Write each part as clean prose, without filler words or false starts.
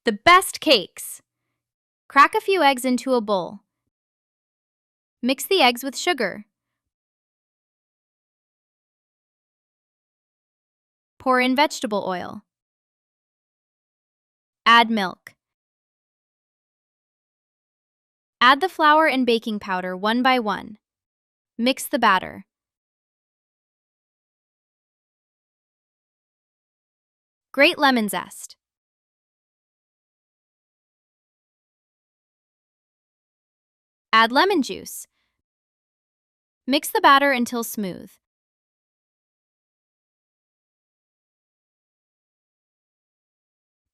The best cakes. Crack a few eggs into a bowl. Mix the eggs with sugar. Pour in vegetable oil. Add milk. Add the flour and baking powder one by one. Mix the batter. Grate lemon zest. Add lemon juice. Mix the batter until smooth.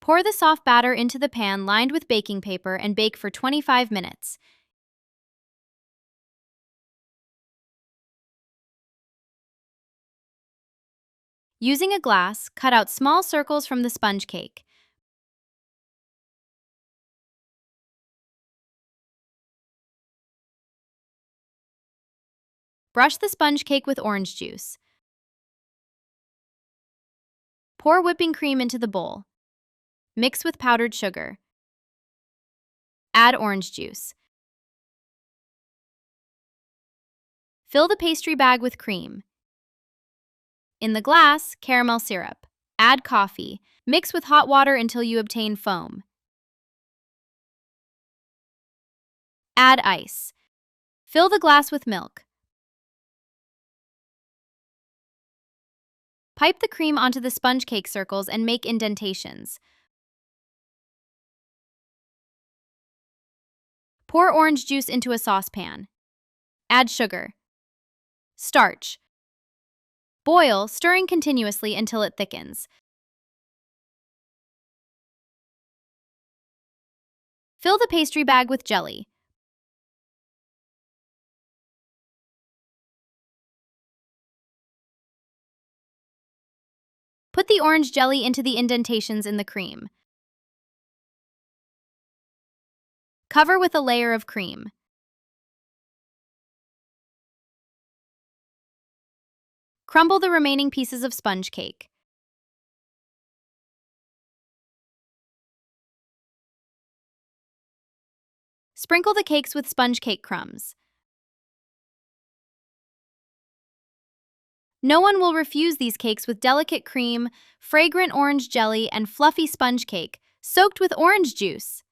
Pour the soft batter into the pan lined with baking paper and bake for 25 minutes. Using a glass, cut out small circles from the sponge cake. Brush the sponge cake with orange juice. Pour whipping cream into the bowl. Mix with powdered sugar. Add orange juice. Fill the pastry bag with cream. In the glass, caramel syrup. Add coffee. Mix with hot water until you obtain foam. Add ice. Fill the glass with milk. Pipe the cream onto the sponge cake circles and make indentations. Pour orange juice into a saucepan. Add sugar. Starch. Boil, stirring continuously until it thickens. Fill the pastry bag with jelly. Put the orange jelly into the indentations in the cream. Cover with a layer of cream. Crumble the remaining pieces of sponge cake. Sprinkle the cakes with sponge cake crumbs. No one will refuse these cakes with delicate cream, fragrant orange jelly, and fluffy sponge cake soaked with orange juice.